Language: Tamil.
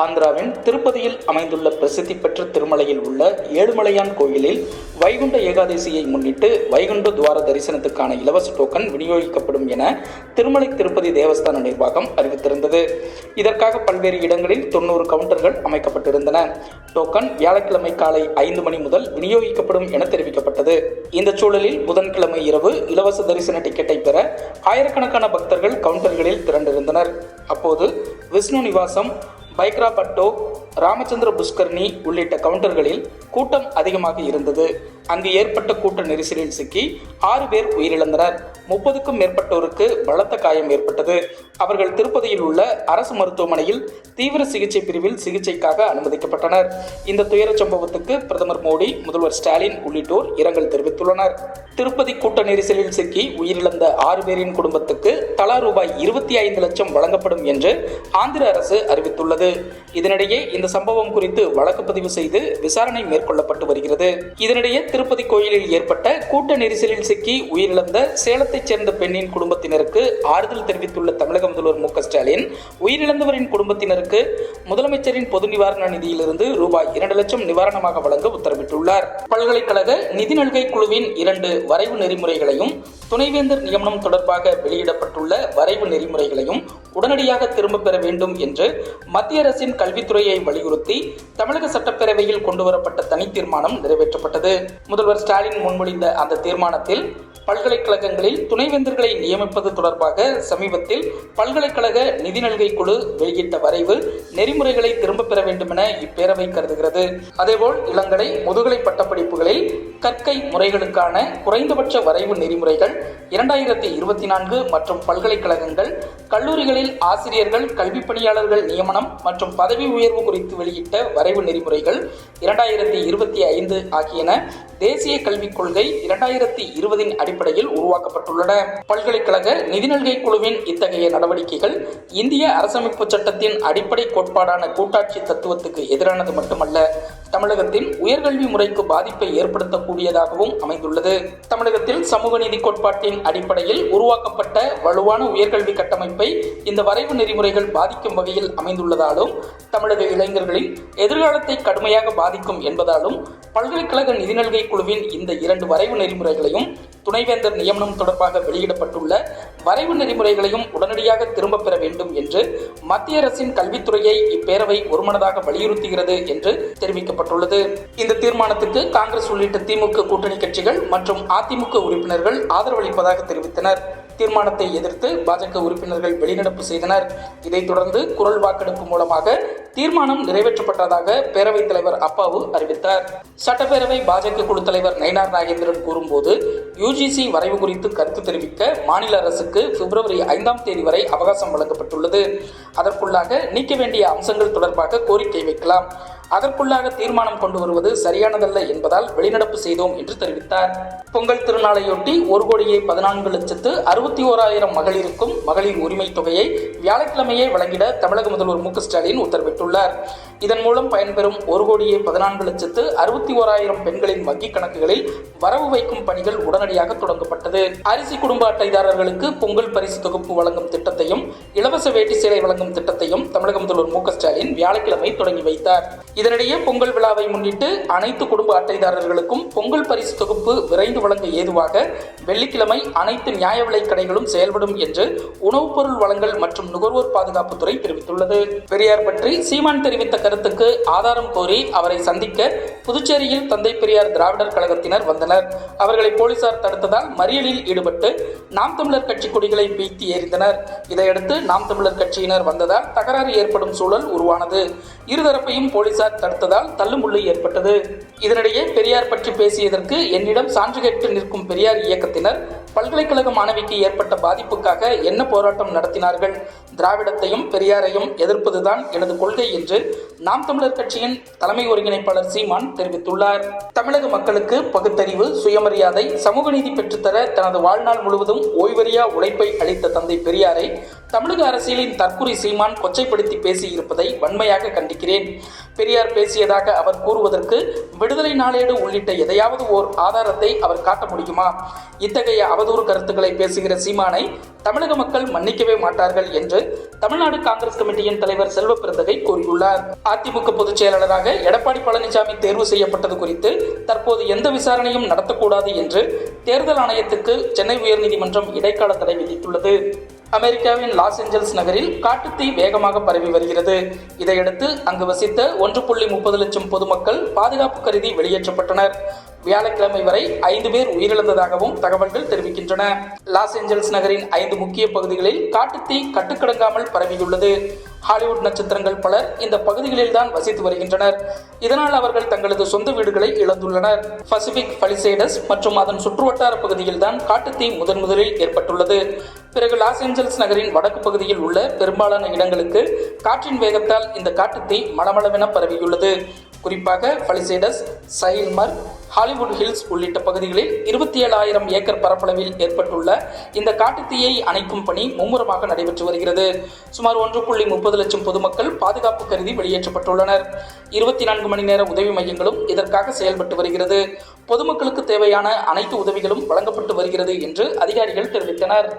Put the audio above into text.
ஆந்திராவின் திருப்பதியில் அமைந்துள்ள பிரசித்தி பெற்ற திருமலையில் உள்ள ஏழுமலையான் கோயிலில் வைகுண்ட ஏகாதசியை முன்னிட்டு வைகுண்ட துவார தரிசனத்துக்கான இலவச டோக்கன் விநியோகிக்கப்படும் என திருமலை திருப்பதி தேவஸ்தான நிர்வாகம் அறிவித்திருந்தது. இதற்காக பல்வேறு இடங்களில் 90 கவுண்டர்கள் அமைக்கப்பட்டிருந்தன. டோக்கன் வியாழக்கிழமை காலை 5 மணி முதல் விநியோகிக்கப்படும் என தெரிவிக்கப்பட்டது. இந்த சூழலில் புதன்கிழமை இரவு இலவச தரிசன டிக்கெட்டை பெற ஆயிரக்கணக்கான பக்தர்கள் கவுண்டர்களில் திரண்டிருந்தனர். அப்போது விஷ்ணு நிவாசம், பைக்ராபட்டோ, ராமச்சந்திர புஷ்கர்ணி உள்ளிட்ட கவுண்டர்களில் கூட்டம் அதிகமாக இருந்தது. அங்கு ஏற்பட்ட கூட்ட நெரிசலில் சிக்கி 6 பேர் உயிரிழந்தனர். 30க்கும் மேற்பட்டோருக்கு பலத்த காயம் ஏற்பட்டது. அவர்கள் திருப்பதியில் உள்ள அரசு மருத்துவமனையில் தீவிர சிகிச்சை பிரிவில் சிகிச்சைக்காக அனுமதிக்கப்பட்டனர். இந்த துயர சம்பவத்துக்கு பிரதமர் மோடி, முதல்வர் ஸ்டாலின் உள்ளிட்டோர் இரங்கல் தெரிவித்துள்ளனர். திருப்பதி கூட்ட நெரிசலில் சிக்கி உயிரிழந்த 6 பேரின் குடும்பத்துக்கு தலா ரூபாய் 25 லட்சம் வழங்கப்படும் என்று ஆந்திர அரசு அறிவித்துள்ளது. இதனிடையே இந்த சம்பவம் குறித்து வழக்கு பதிவு செய்து விசாரணை மேற்கொள்ளப்பட்டு வருகிறது. இதனிடையே திருப்பதி கோயிலில் ஏற்பட்ட கூட்ட நெரிசலில் சிக்கி உயிரிழந்த சேலத்தைச் சேர்ந்த பெண்ணின் குடும்பத்தினருக்கு ஆறுதல் தெரிவித்துள்ள தமிழக முதல்வர் மு க ஸ்டாலின், உயிரிழந்தவரின் குடும்பத்தினருக்கு முதலமைச்சரின் பொது நிவாரண நிதியிலிருந்து ரூபாய் 2 லட்சம் நிவாரணமாக வழங்க உத்தரவிட்டுள்ளார். பல்கலைக்கழக நிதி நல்கை குழுவின் 2 வரைவு நெறிமுறைகளையும் துணைவேந்தர் நியமனம் தொடர்பாக வெளியிடப்பட்டுள்ள வரைவு நெறிமுறைகளையும் உடனடியாக திரும்பப் பெற வேண்டும் என்று மத்திய அரசின் கல்வித்துறையை வலியுறுத்தி தமிழக சட்டப்பேரவையில் கொண்டுவரப்பட்ட தனி தீர்மானம் நிறைவேற்றப்பட்டது. முதல்வர் ஸ்டாலின் முன்மொழிந்த அந்த தீர்மானத்தில் பல்கலைக்கழகங்களில் துணைவேந்தர்களை நியமிப்பது தொடர்பாக சமீபத்தில் பல்கலைக்கழக நிதி நல்கை குழு வெளியிட்ட வரைவு நெறிமுறைகளை திரும்பப் பெற வேண்டும் என இப்பேரவை கருதுகிறது. அதேபோல் இளங்கலை, முதுகலை பட்டப்படிப்புகளில் கற்கை முறைகளுக்கான குறைந்தபட்ச வரைவு நெறிமுறைகள் 2024 மற்றும் பல்கலைக்கழகங்கள், கல்லூரிகளில் ஆசிரியர்கள், கல்வி பணியாளர்கள் நியமனம் மற்றும் பதவி உயர்வு குறித்து வெளியிட்ட வரைவு நெறிமுறைகள் 2025 ஆகியன தேசிய கல்விக் கொள்கை 2020 அடிப்படையில் உருவாக்கப்பட்டுள்ளன. பல்கலைக்கழக நிதி நல்கை குழுவின் இத்தகைய நடவடிக்கைகள் இந்திய அரசமைப்பு சட்டத்தின் அடிப்படை கோட்பாடான கூட்டாட்சி தத்துவத்துக்கு எதிரானது மட்டுமல்ல, தமிழகத்தின் உயர்கல்வி முறைக்கு பாதிப்பை ஏற்படுத்தக்கூடியதாகவும் அமைந்துள்ளது. தமிழகத்தில் சமூக நீதி கோட்பாட்டின் அடிப்படையில் உருவாக்கப்பட்ட வலுவான உயர்கல்வி கட்டமைப்பை இந்த வரைவு நெறிமுறைகள் பாதிக்கும் வகையில் அமைந்துள்ளதாலும், தமிழக இளைஞர்களின் எதிர்காலத்தை கடுமையாக பாதிக்கும் என்பதாலும் பல்கலைக்கழக நிதி நல்கை குழுவின் இந்த 2 வரைவு நெறிமுறைகளையும் துணைவேந்தர் நியமனம் தொடர்பாக வெளியிடப்பட்டுள்ள வரைவு நெறிமுறைகளையும் உடனடியாக திரும்பப் பெற வேண்டும் என்று மத்திய அரசின் கல்வித்துறையை இப்பேரவை ஒருமனதாக வலியுறுத்துகிறது என்று தெரிவிக்கப்பட்டுள்ளது. இந்த தீர்மானத்துக்கு காங்கிரஸ் உள்ளிட்ட திமுக கூட்டணி கட்சிகள் மற்றும் அதிமுக உறுப்பினர்கள் ஆதரவளிப்பதாக தெரிவித்தனர். தீர்மானத்தை எதிர்த்து பாஜக உறுப்பினர்கள் வெளிநடப்பு செய்தனர். இதைத் தொடர்ந்து குரல் வாக்கெடுப்பு மூலமாக தீர்மானம் நிறைவேற்றப்பட்டதாக பேரவைத் தலைவர் அப்பாவு அறிவித்தார். சட்டப்பேரவை பாஜக குழு தலைவர் நயினார் நாகேந்திரன் கூறும்போது, யுஜிசி வரைவு குறித்து கருத்து தெரிவிக்க மாநில அரசுக்கு பிப்ரவரி 5ஆம் தேதி வரை அவகாசம் வழங்கப்பட்டுள்ளது. அதற்குள்ளாக நீக்க வேண்டிய அம்சங்கள் தொடர்பாக கோரிக்கை வைக்கலாம். அதற்குள்ளாக தீர்மானம் கொண்டு வருவது சரியானதல்ல என்பதால் வெளிநடப்பு செய்தோம் என்று தெரிவித்தார். பொங்கல் திருநாளையொட்டி 1,14,61,000 மகளிருக்கும் மகளிர் உரிமை தொகையை வியாழக்கிழமையே வழங்கிட தமிழக முதல்வர் மு க ஸ்டாலின் உத்தரவிட்டுள்ளார். இதன் மூலம் பயன்பெறும் 1,14,61,000 பெண்களின் வங்கிக் கணக்குகளில் வரவு வைக்கும் பணிகள் உடனடியாக தொடங்கப்பட்டது. அரிசி குடும்ப அட்டைதாரர்களுக்கு பொங்கல் பரிசு தொகுப்பு வழங்கும் திட்டத்தையும், இலவச வேட்டி சேலை வழங்கும் திட்டத்தையும் தமிழக முதல்வர் மு க ஸ்டாலின் வியாழக்கிழமை தொடங்கி வைத்தார். இதனிடையே பொங்கல் விழாவை முன்னிட்டு அனைத்து குடும்ப அட்டைதாரர்களுக்கும் பொங்கல் பரிசு தொகுப்பு விரைந்து வழங்க ஏதுவாக வெள்ளிக்கிழமை அனைத்து நியாய விலைக் கடைகளும் செயல்படும் என்று உணவுப் பொருள் வழங்கல் மற்றும் நுகர்வோர் பாதுகாப்புத்துறை தெரிவித்துள்ளது. பெரியார் பற்றி சீமான் தெரிவித்த கருத்துக்கு ஆதாரம் கோரி அவரை சந்திக்க புதுச்சேரியில் தந்தை பெரியார் திராவிடர் கழகத்தினர் வந்தனர். அவர்களை போலீசார் தடுத்ததால் மறியலில் ஈடுபட்டு நாம் தமிழர் கட்சி கொடிகளை வீழ்த்தி எறிந்தனர். இதையடுத்து நாம் தமிழர் கட்சியினர் வந்ததால் தகராறு ஏற்படும் சூழல் உருவானது. இருதரப்பையும் போலீசார் தடுத்ததால் தள்ளுமுள்ளு ஏற்பட்டது. இதனிடையே பெரியார் பற்றி பேசியதற்கு என்னிடம் சான்று கேட்டு நிற்கும் பெரியார் இயக்கத்தினர் பல்கலைக்கழக மாணவிக்கு ஏற்பட்ட பாதிப்புக்காக என்ன போராட்டம் நடத்தினார்கள்? திராவிடத்தையும் பெரியாரையும் எதிர்ப்பதுதான் எனது கொள்கை என்று நாம் தமிழர் கட்சியின் தலைமை ஒருங்கிணைப்பாளர் சீமான் தெரிவித்துள்ளார். தமிழக மக்களுக்கு பகுத்தறிவு, சுயமரியாதை, சமூக நீதி பெற்றுத்தர தனது வாழ்நாள் முழுவதும் ஓய்வறியா உழைப்பை அளித்த தந்தை பெரியாரை தமிழக அரசியலின் தற்குறி சீமான் கொச்சைப்படுத்தி பேசியிருப்பதை வன்மையாக கண்டிக்கிறேன். பெரியார் பேசியதாக அவர் கூறுவதற்கு விடுதலை நாளேடு உள்ளிட்ட எதையாவது ஓர் ஆதாரத்தை அவர் காட்ட முடியுமா? இத்தகைய அவதூறு கருத்துக்களை பேசுகிற சீமானை தமிழக மக்கள் மன்னிக்கவே மாட்டார்கள் என்று தமிழ்நாடு காங்கிரஸ் கமிட்டியின் தலைவர் செல்வ பெருந்தகை கூறியுள்ளார். அதிமுக பொதுச் செயலாளராக எடப்பாடி பழனிசாமி தேர்வு செய்யப்பட்டது குறித்து தற்போது எந்த விசாரணையும் நடத்தக்கூடாது என்று தேர்தல் ஆணையத்துக்கு சென்னை உயர்நீதிமன்றம் இடைக்கால தடை விதித்துள்ளது. அமெரிக்காவின் லாஸ் ஏஞ்சல்ஸ் நகரில் காட்டுத்தீ வேகமாக பரவி வருகிறது. இதையடுத்து அங்கு வசித்த 1.30 லட்சம் பொதுமக்கள் பாதுகாப்பு கருதி வெளியேற்றப்பட்டனர். வியாழக்கிழமை வரை 5 பேர் உயிரிழந்ததாகவும் தகவல்கள் தெரிவிக்கின்றன. லாஸ் ஏஞ்சல்ஸ் நகரின் 5 முக்கிய பகுதிகளில் காட்டுத்தீ கட்டுக்கடங்காமல் பரவியுள்ளது. ஹாலிவுட் நட்சத்திரங்கள் பலர் இந்த பகுதிகளில் தான் வசித்து வருகின்றனர். இதனால் அவர்கள் தங்களது சொந்த வீடுகளை இழந்துள்ளனர். பசிபிக் பலிசேடஸ் மற்றும் அதன் சுற்றுவட்டார பகுதியில் தான் காட்டுத்தீ முதலில் ஏற்பட்டுள்ளது. பிறகு லாஸ் ஏஞ்சல்ஸ் நகரின் வடக்கு பகுதியில் உள்ள பெரும்பாலான இடங்களுக்கு காற்றின் வேகத்தால் இந்த காட்டுத்தீ மளமளவென பரவியுள்ளது. குறிப்பாக பலிசேடஸ், சைல்மர், ஹாலிவுட் ஹில்ஸ் உள்ளிட்ட பகுதிகளில் 27,000 ஏக்கர் பரப்பளவில் ஏற்பட்டுள்ள இந்த காட்டுத்தீயை அணைக்கும் பணி மும்முரமாக நடைபெற்று வருகிறது. சுமார் 1.30 லட்சம் பொதுமக்கள் பாதுகாப்பு கருதி வெளியேற்றப்பட்டுள்ளனர். 24 மணி நேர உதவி மையங்களும் இதற்காக செயல்பட்டு வருகிறது. பொதுமக்களுக்கு தேவையான அனைத்து உதவிகளும் வழங்கப்பட்டு வருகிறது என்று அதிகாரிகள் தெரிவித்தனர்.